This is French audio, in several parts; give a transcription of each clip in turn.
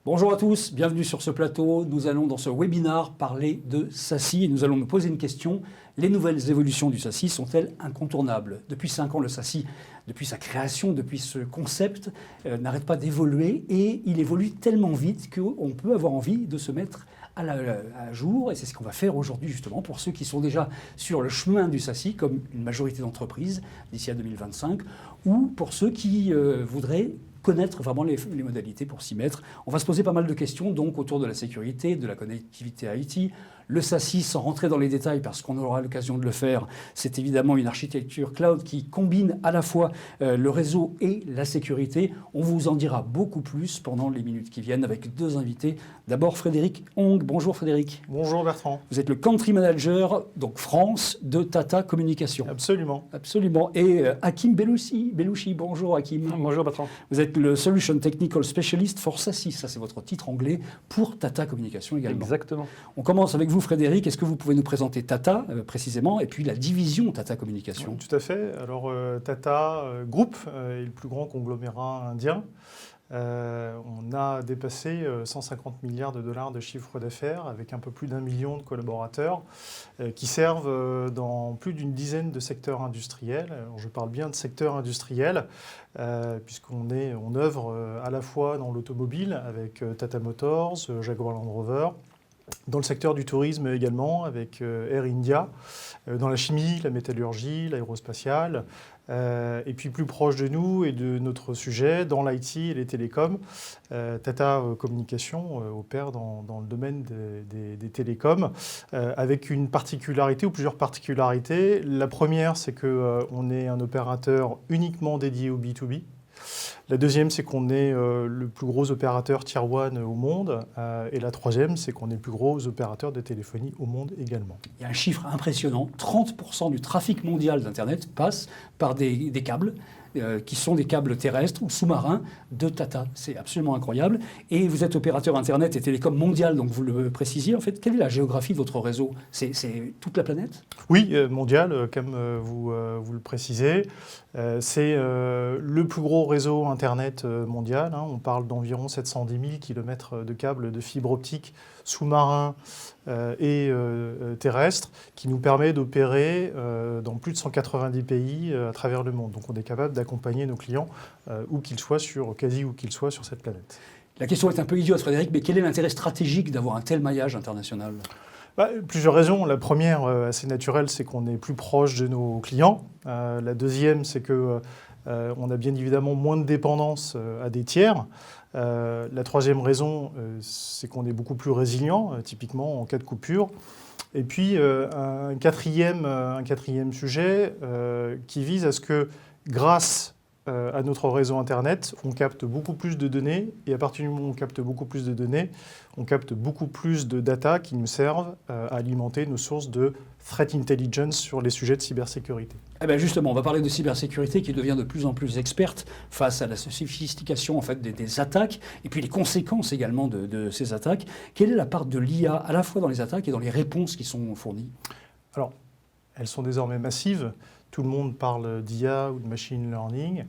Bonjour à tous, bienvenue sur ce plateau. Nous allons dans ce webinaire parler de SASSI et nous allons nous poser une question. Les nouvelles évolutions du SASSI sont-elles incontournables? Depuis 5 ans, le SASSI, depuis sa création, depuis ce concept, n'arrête pas d'évoluer et il évolue tellement vite qu'on peut avoir envie de se mettre à jour. Et c'est ce qu'on va faire aujourd'hui justement pour ceux qui sont déjà sur le chemin du SASSI, comme une majorité d'entreprises d'ici à 2025, ou pour ceux qui voudraient connaître vraiment les modalités pour s'y mettre. On va se poser pas mal de questions donc autour de la sécurité, de la connectivité IT. Le SASSI, sans rentrer dans les détails parce qu'on aura l'occasion de le faire, c'est évidemment une architecture cloud qui combine à la fois le réseau et la sécurité. On vous en dira beaucoup plus pendant les minutes qui viennent avec deux invités. D'abord Frédéric Hong. Bonjour Frédéric. Bonjour Bertrand. Vous êtes le Country Manager, donc France, de Tata Communication. Absolument. Absolument. Et Hakim Belouchi. Bonjour Hakim. Bonjour Bertrand. Vous êtes le Solution Technical Specialist for SASSI. Ça, c'est votre titre anglais pour Tata Communication également. Exactement. On commence avec vous, Frédéric. Est-ce que vous pouvez nous présenter Tata précisément et puis la division Tata Communication? Oui, tout à fait. Alors Tata Group est le plus grand conglomérat indien. On a dépassé 150 milliards de dollars de chiffre d'affaires avec un peu plus d'1 million de collaborateurs qui servent dans plus d'une dizaine de secteurs industriels. Alors, je parle bien de secteurs industriels puisqu'on œuvre à la fois dans l'automobile avec Tata Motors, Jaguar Land Rover, dans le secteur du tourisme également, avec Air India, dans la chimie, la métallurgie, l'aérospatiale, et puis plus proche de nous et de notre sujet, dans l'IT et les télécoms. Tata Communication opère dans le domaine des télécoms, avec une particularité ou plusieurs particularités. La première, c'est qu'on est un opérateur uniquement dédié au B2B. La deuxième, c'est qu'on est le plus gros opérateur Tier 1 au monde. Et la troisième, c'est qu'on est le plus gros opérateur de téléphonie au monde également. Il y a un chiffre impressionnant. 30% du trafic mondial d'Internet passe par des câbles qui sont des câbles terrestres ou sous-marins de Tata. C'est absolument incroyable. Et vous êtes opérateur Internet et télécom mondial, donc vous le précisiez. En fait, quelle est la géographie de votre réseau? C'est toute la planète? Oui, mondial, comme vous le précisez. C'est le plus gros réseau Internet mondial. On parle d'environ 710 000 km de câbles de fibre optique sous-marins et terrestres qui nous permet d'opérer dans plus de 190 pays à travers le monde. Donc on est capable d'accompagner nos clients où qu'ils soient sur cette planète. La question est un peu idiote, Frédéric, mais quel est l'intérêt stratégique d'avoir un tel maillage international? Plusieurs raisons. La première, assez naturelle, c'est qu'on est plus proche de nos clients. La deuxième, c'est qu'on a bien évidemment moins de dépendance à des tiers. La troisième raison, c'est qu'on est beaucoup plus résilient, typiquement en cas de coupure. Et puis, un quatrième sujet qui vise à ce que, grâce à notre réseau Internet, on capte beaucoup plus de données. Et à partir du moment où on capte beaucoup plus de données, on capte beaucoup plus de data qui nous servent à alimenter nos sources de threat intelligence sur les sujets de cybersécurité. Eh bien justement, on va parler de cybersécurité qui devient de plus en plus experte face à la sophistication en fait, des attaques et puis les conséquences également de ces attaques. Quelle est la part de l'IA à la fois dans les attaques et dans les réponses qui sont fournies? Alors, elles sont désormais massives. Tout le monde parle d'IA ou de machine learning.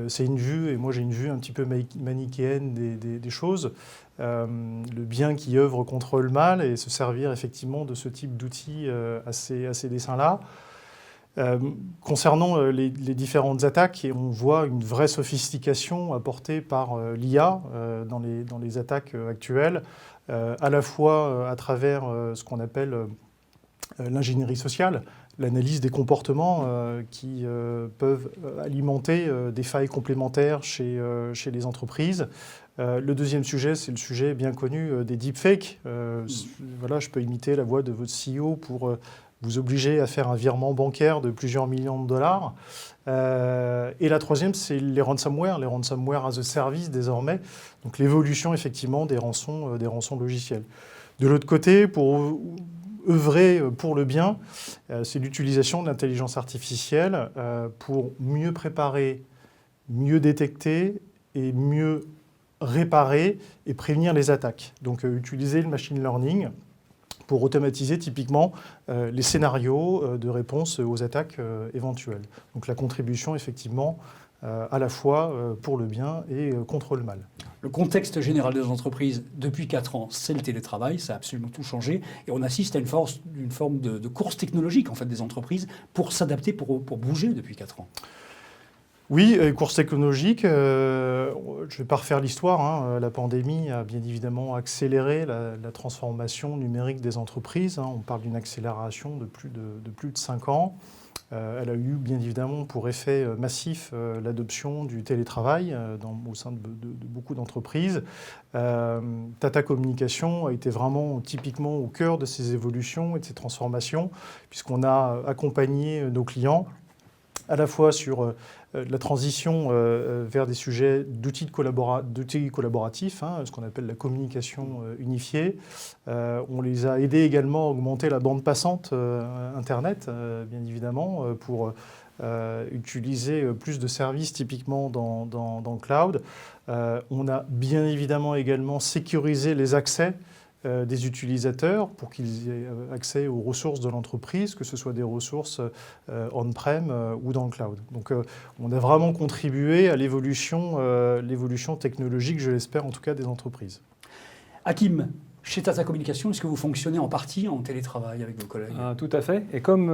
C'est une vue, et moi j'ai une vue un petit peu manichéenne des choses. Le bien qui œuvre contre le mal et se servir effectivement de ce type d'outils à ces dessins-là. Concernant les différentes attaques, on voit une vraie sophistication apportée par l'IA dans les attaques actuelles, à la fois à travers ce qu'on appelle l'ingénierie sociale, l'analyse des comportements qui peuvent alimenter des failles complémentaires chez les entreprises. Le deuxième sujet, c'est le sujet bien connu des deepfakes. Voilà, je peux imiter la voix de votre CEO pour vous obliger à faire un virement bancaire de plusieurs millions de dollars. Et la troisième, c'est les ransomware as a service désormais. Donc l'évolution effectivement des rançons logiciels. De l'autre côté, pour œuvrer pour le bien, c'est l'utilisation de l'intelligence artificielle pour mieux préparer, mieux détecter et mieux réparer et prévenir les attaques. Donc utiliser le machine learning pour automatiser typiquement les scénarios de réponse aux attaques éventuelles. Donc la contribution effectivement à la fois pour le bien et contre le mal. Le contexte général des entreprises, depuis 4 ans, c'est le télétravail, ça a absolument tout changé. Et on assiste à une forme de course technologique en fait, des entreprises pour s'adapter, pour bouger depuis 4 ans. Oui, course technologique, je ne vais pas refaire l'histoire, hein. La pandémie a bien évidemment accéléré la transformation numérique des entreprises. Hein. On parle d'une accélération de plus de 5 ans. Elle a eu bien évidemment pour effet massif l'adoption du télétravail au sein de beaucoup d'entreprises. Tata Communication a été vraiment typiquement au cœur de ces évolutions et de ces transformations, puisqu'on a accompagné nos clients à la fois sur la transition vers des sujets d'outils collaboratifs, hein, ce qu'on appelle la communication unifiée. On les a aidés également à augmenter la bande passante Internet, bien évidemment, pour utiliser plus de services typiquement dans le cloud. On a bien évidemment également sécurisé les accès des utilisateurs pour qu'ils aient accès aux ressources de l'entreprise, que ce soit des ressources on-prem ou dans le cloud. Donc on a vraiment contribué à l'évolution technologique, je l'espère en tout cas, des entreprises. Hakim, chez Tata Communication, est-ce que vous fonctionnez en partie en télétravail avec vos collègues ? Tout à fait. Et comme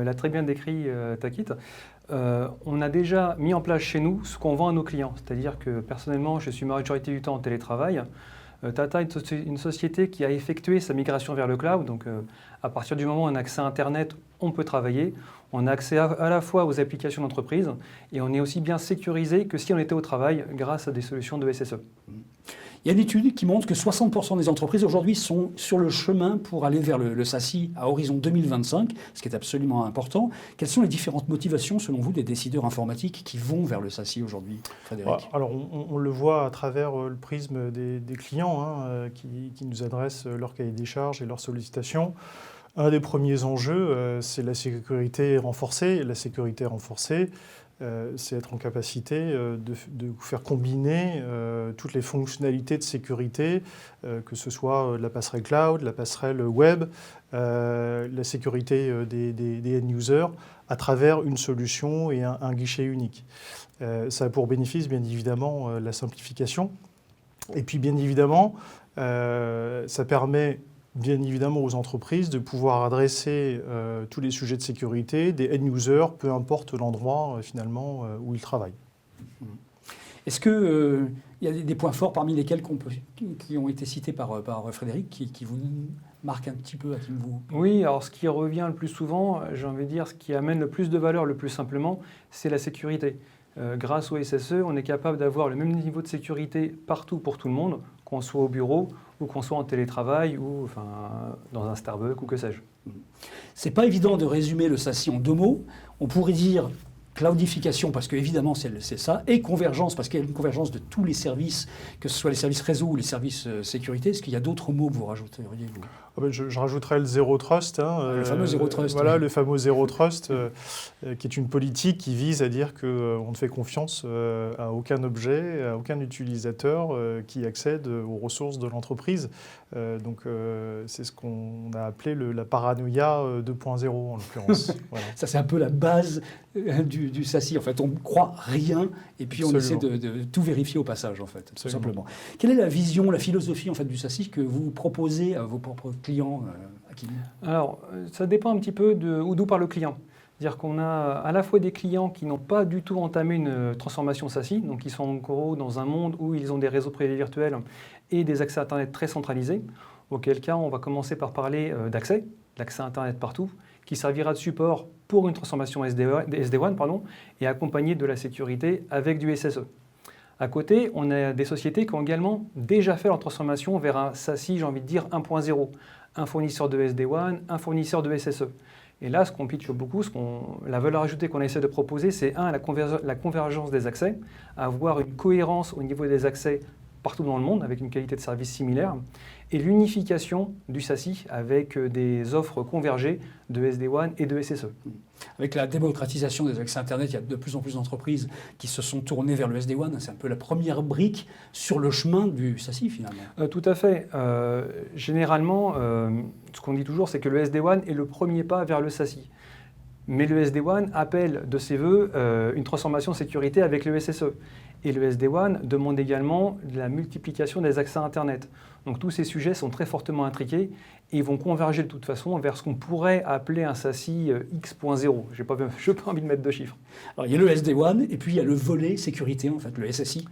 l'a très bien décrit Takit, on a déjà mis en place chez nous ce qu'on vend à nos clients. C'est-à-dire que personnellement, je suis majorité du temps en télétravail. Tata est une société qui a effectué sa migration vers le cloud. Donc, à partir du moment où on a accès à Internet, on peut travailler. On a accès à la fois aux applications d'entreprise et on est aussi bien sécurisé que si on était au travail grâce à des solutions de SSE. Il y a une étude qui montre que 60% des entreprises aujourd'hui sont sur le chemin pour aller vers le SASI à horizon 2025, ce qui est absolument important. Quelles sont les différentes motivations, selon vous, des décideurs informatiques qui vont vers le SASI aujourd'hui, Frédéric ? Alors, on le voit à travers le prisme des clients hein, qui nous adressent leur cahier des charges et leurs sollicitations. Un des premiers enjeux, c'est la sécurité renforcée. La sécurité renforcée, c'est être en capacité de faire combiner toutes les fonctionnalités de sécurité, que ce soit la passerelle cloud, la passerelle web, la sécurité des end-users, à travers une solution et un guichet unique. Ça a pour bénéfice, bien évidemment, la simplification. Et puis, bien évidemment, ça permet bien évidemment aux entreprises de pouvoir adresser tous les sujets de sécurité des end-users, peu importe l'endroit finalement où ils travaillent. Est-ce qu'il y a des points forts parmi lesquels qui ont été cités par Frédéric qui vous marquent un petit peu à qui vous... Oui, alors ce qui revient le plus souvent, j'ai envie de dire, ce qui amène le plus de valeur le plus simplement, c'est la sécurité. Grâce au SSE, on est capable d'avoir le même niveau de sécurité partout pour tout le monde, qu'on soit au bureau ou qu'on soit en télétravail ou dans un Starbucks ou que sais-je. C'est pas évident de résumer le SASI en 2 mots. On pourrait dire cloudification, parce qu'évidemment c'est ça, et convergence, parce qu'il y a une convergence de tous les services, que ce soit les services réseau ou les services sécurité. Est-ce qu'il y a d'autres mots que vous rajouteriez, vous ? Je rajouterais le Zero Trust. Hein, le fameux Zero Trust. Voilà, le fameux Zero Trust, qui est une politique qui vise à dire qu'on ne fait confiance à aucun objet, à aucun utilisateur qui accède aux ressources de l'entreprise. Donc c'est ce qu'on a appelé la paranoïa 2.0 en l'occurrence. Voilà. Ça c'est un peu la base du SASI. En fait, on ne croit rien et puis on essaie de tout vérifier au passage, en fait, tout simplement. Quelle est la vision, la philosophie en fait, du SASI que vous proposez à vos propres clients Alors, ça dépend un petit peu d'où part le client. C'est-à-dire qu'on a à la fois des clients qui n'ont pas du tout entamé une transformation SASI, donc qui sont en gros dans un monde où ils ont des réseaux privés virtuels et des accès à Internet très centralisés, auquel cas on va commencer par parler d'accès à Internet partout, qui servira de support pour une transformation SD-WAN et accompagné de la sécurité avec du SSE. À côté, on a des sociétés qui ont également déjà fait leur transformation vers un SASI, j'ai envie de dire 1.0, un fournisseur de SD-WAN, un fournisseur de SSE. Et là, ce qu'on pitche beaucoup, la valeur ajoutée qu'on essaie de proposer, c'est la convergence des accès, avoir une cohérence au niveau des accès partout dans le monde, avec une qualité de service similaire, et l'unification du SASI avec des offres convergées de SD-WAN et de SSE. Avec la démocratisation des accès Internet, il y a de plus en plus d'entreprises qui se sont tournées vers le SD-WAN. C'est un peu la première brique sur le chemin du SASI, finalement. Tout à fait. Généralement, ce qu'on dit toujours, c'est que le SD-WAN est le premier pas vers le SASI. Mais le SD-WAN appelle de ses voeux une transformation de sécurité avec le SSE. Et le SD-WAN demande également la multiplication des accès à Internet. Donc tous ces sujets sont très fortement intriqués et ils vont converger de toute façon vers ce qu'on pourrait appeler un SASI X.0. Je n'ai pas envie de mettre de chiffres. Alors, il y a le SD-WAN et puis il y a le volet sécurité, en fait, le SSI.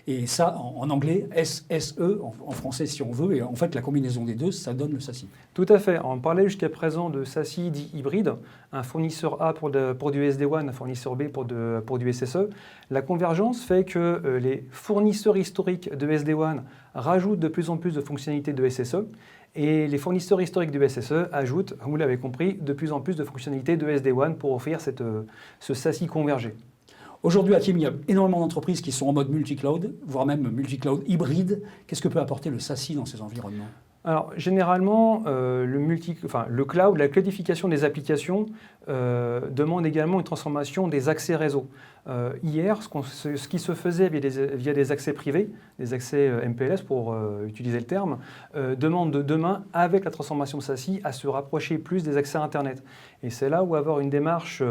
Et ça, en anglais, SSE, en français si on veut. Et en fait, la combinaison des deux, ça donne le SASI. Tout à fait. On parlait jusqu'à présent de SASI dit hybride, un fournisseur A pour du SD-WAN, un fournisseur B pour du SSE. La convergence fait que les fournisseurs historiques de SD-WAN rajoutent de plus en plus de fonctionnalités de SSE. Et les fournisseurs historiques du SSE ajoutent, vous l'avez compris, de plus en plus de fonctionnalités de SD-WAN pour offrir ce SASI convergé. Aujourd'hui, Hakim, il y a énormément d'entreprises qui sont en mode multi-cloud, voire même multi-cloud hybride. Qu'est-ce que peut apporter le SASI dans ces environnements ? Alors, généralement, le cloud, la cloudification des applications demande également une transformation des accès réseau. Hier, ce qui se faisait via des accès privés, des accès MPLS pour utiliser le terme, demande de demain, avec la transformation SASI, à se rapprocher plus des accès Internet. Et c'est là où avoir une démarche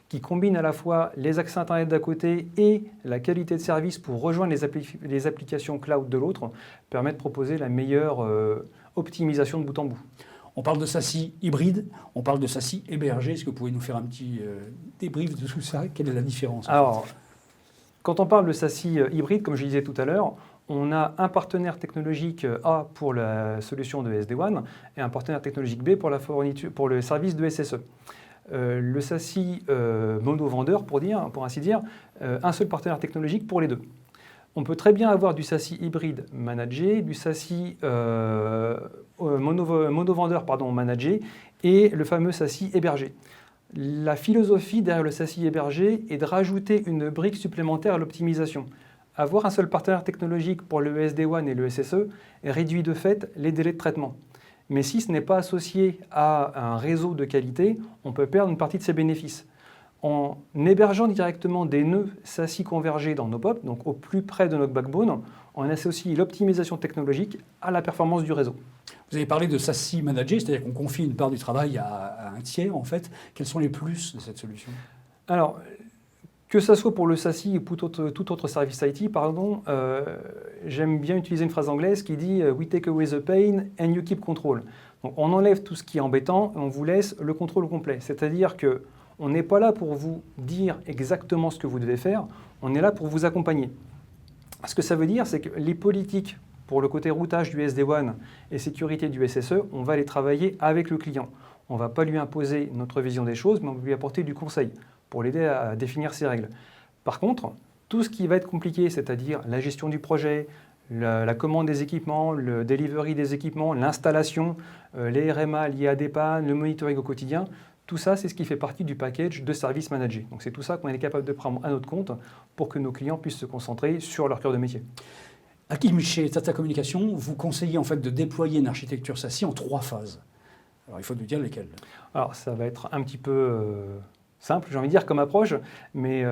qui combine à la fois les accès Internet d'un côté et la qualité de service pour rejoindre les applications cloud de l'autre, permet de proposer la meilleure optimisation de bout en bout. On parle de SASI hybride, on parle de SASI hébergé. Est-ce que vous pouvez nous faire un petit débrief de tout ça ? Quelle est la différence ? Alors, quand on parle de SASI hybride, comme je disais tout à l'heure, on a un partenaire technologique A pour la solution de SD-WAN et un partenaire technologique B pour le service de SSE. Le SASI mono-vendeur, pour ainsi dire, un seul partenaire technologique pour les deux. On peut très bien avoir du SASI hybride managé, du SASI mono-vendeur managé et le fameux SASI hébergé. La philosophie derrière le SASI hébergé est de rajouter une brique supplémentaire à l'optimisation. Avoir un seul partenaire technologique pour le SD-WAN et le SSE réduit de fait les délais de traitement. Mais si ce n'est pas associé à un réseau de qualité, on peut perdre une partie de ses bénéfices. En hébergeant directement des nœuds SASI convergés dans nos POP, donc au plus près de notre backbone, on associe l'optimisation technologique à la performance du réseau. Vous avez parlé de SASI managé, c'est-à-dire qu'on confie une part du travail à un tiers, en fait. Quels sont les plus de cette solution ? Alors, que ce soit pour le SASI ou tout autre service IT, j'aime bien utiliser une phrase anglaise qui dit « We take away the pain and you keep control ». Donc, on enlève tout ce qui est embêtant et on vous laisse le contrôle complet. C'est-à-dire que on n'est pas là pour vous dire exactement ce que vous devez faire, on est là pour vous accompagner. Ce que ça veut dire, c'est que les politiques pour le côté routage du SD-WAN et sécurité du SSE, on va les travailler avec le client. On ne va pas lui imposer notre vision des choses, mais on va lui apporter du conseil pour l'aider à définir ses règles. Par contre, tout ce qui va être compliqué, c'est-à-dire la gestion du projet, la commande des équipements, le delivery des équipements, l'installation, les RMA liés à des pannes, le monitoring au quotidien, tout ça, c'est ce qui fait partie du package de services managés. Donc c'est tout ça qu'on est capable de prendre à notre compte pour que nos clients puissent se concentrer sur leur cœur de métier. Hakim, chez Tata Communications, vous conseillez en fait de déployer une architecture SASI en 3 phases. Alors il faut nous dire lesquelles. Alors ça va être un petit peu simple, j'ai envie de dire, comme approche, mais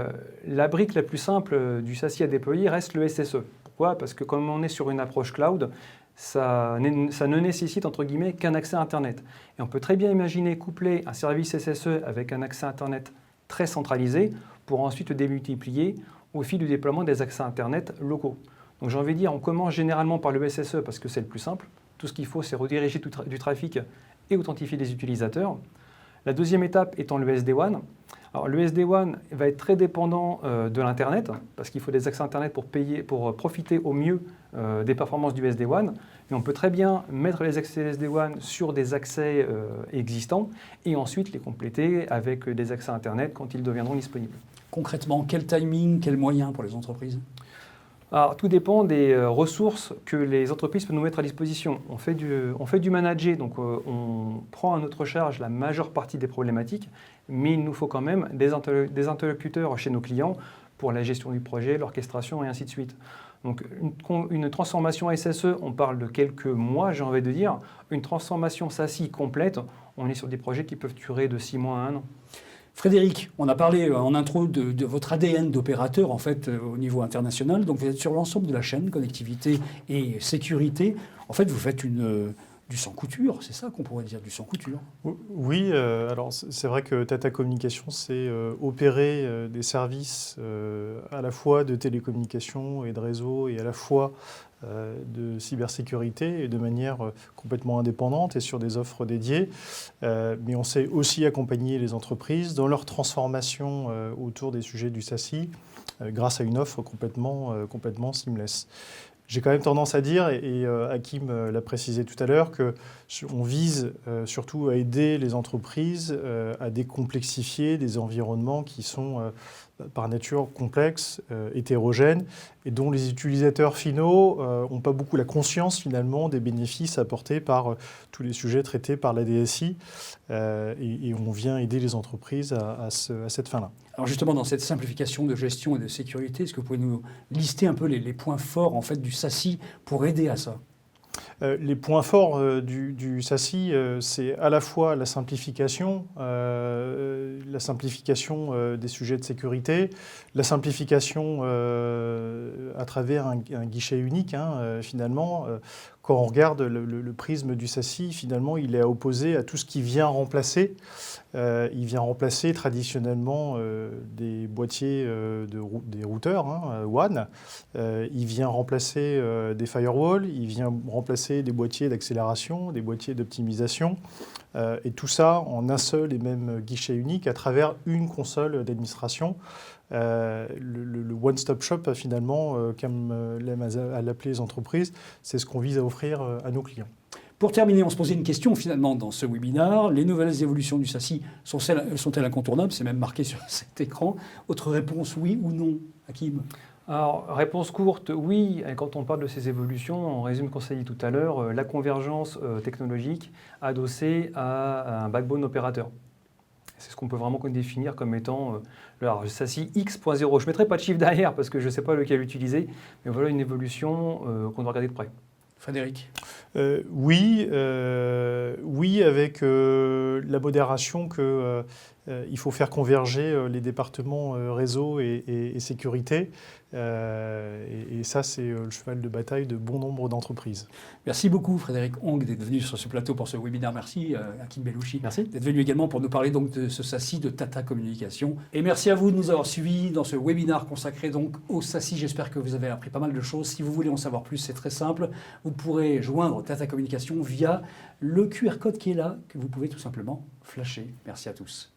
la brique la plus simple du SASI à déployer reste le SSE. Pourquoi ? Parce que comme on est sur une approche cloud, ça ne nécessite entre guillemets qu'un accès à Internet. Et on peut très bien imaginer coupler un service SSE avec un accès à Internet très centralisé pour ensuite le démultiplier au fil du déploiement des accès à Internet locaux. Donc j'ai envie de dire, on commence généralement par le SSE parce que c'est le plus simple. Tout ce qu'il faut, c'est rediriger du trafic et authentifier les utilisateurs. La deuxième étape étant le SD-WAN. Alors, le SD-WAN va être très dépendant de l'Internet, parce qu'il faut des accès Internet pour profiter au mieux des performances du SD-WAN. Mais on peut très bien mettre les accès SD-WAN sur des accès existants et ensuite les compléter avec des accès Internet quand ils deviendront disponibles. Concrètement, quel timing, quels moyens pour les entreprises ? Alors, tout dépend des ressources que les entreprises peuvent nous mettre à disposition. On fait du manager, donc on prend à notre charge la majeure partie des problématiques, mais il nous faut quand même des interlocuteurs chez nos clients pour la gestion du projet, l'orchestration et ainsi de suite. Donc une transformation SSE, on parle de quelques mois, j'ai envie de dire. Une transformation SASI complète, on est sur des projets qui peuvent durer de 6 mois à 1 an. Frédéric, on a parlé en intro de votre ADN d'opérateur en fait au niveau international. Donc vous êtes sur l'ensemble de la chaîne, connectivité et sécurité. En fait, vous faites une du sans-couture, c'est ça qu'on pourrait dire, du sans-couture. Oui, alors c'est vrai que Tata Communications, c'est opérer des services à la fois de télécommunications et de réseau et à la fois de cybersécurité et de manière complètement indépendante et sur des offres dédiées. Mais on sait aussi accompagner les entreprises dans leur transformation autour des sujets du SASI grâce à une offre complètement seamless. J'ai quand même tendance à dire, et Hakim l'a précisé tout à l'heure, qu'on vise surtout à aider les entreprises à décomplexifier des environnements qui sont par nature complexes, hétérogènes, et dont les utilisateurs finaux n'ont pas beaucoup la conscience finalement des bénéfices apportés par tous les sujets traités par la DSI, et on vient aider les entreprises à cette fin-là. Alors justement, dans cette simplification de gestion et de sécurité, est-ce que vous pouvez nous lister un peu les points forts en fait, du SASI pour aider à ça ? Les points forts du SASI, c'est à la fois la simplification des sujets de sécurité, la simplification à travers un guichet unique, finalement. Quand on regarde le prisme du SASI, finalement, il est opposé à tout ce qui vient remplacer. Il vient remplacer traditionnellement des boîtiers, des routeurs, WAN. Il vient remplacer des firewalls. Il vient remplacer des boîtiers d'accélération, des boîtiers d'optimisation. Et tout ça en un seul et même guichet unique à travers une console d'administration. Le one-stop shop, finalement, comme l'aiment à l'appeler les entreprises, c'est ce qu'on vise à offrir à nos clients. Pour terminer, on se posait une question finalement dans ce webinaire. Les nouvelles évolutions du SASI sont-elles incontournables? C'est même marqué sur cet écran. Autre réponse, oui ou non, Hakim? Alors, réponse courte, oui. Et quand on parle de ces évolutions, on résume ce qu'on s'est dit tout à l'heure, la convergence technologique adossée à un backbone opérateur. C'est ce qu'on peut vraiment définir comme étant le SASI X.0. Je ne mettrai pas de chiffre derrière parce que je ne sais pas lequel utiliser, mais voilà une évolution qu'on doit regarder de près. Frédéric? Oui, avec la modération qu'il faut faire converger les départements réseau et sécurité. Et ça, c'est le cheval de bataille de bon nombre d'entreprises. Merci beaucoup, Frédéric Ong, d'être venu sur ce plateau pour ce webinaire. Merci, Hakim Bellouchi. Merci. D'être venu également pour nous parler donc de ce SASI de Tata Communications. Et merci à vous de nous avoir suivis dans ce webinaire consacré donc au SASI. J'espère que vous avez appris pas mal de choses. Si vous voulez en savoir plus, c'est très simple. Vous pourrez joindre Tata Communications via le QR code qui est là, que vous pouvez tout simplement flasher. Merci à tous.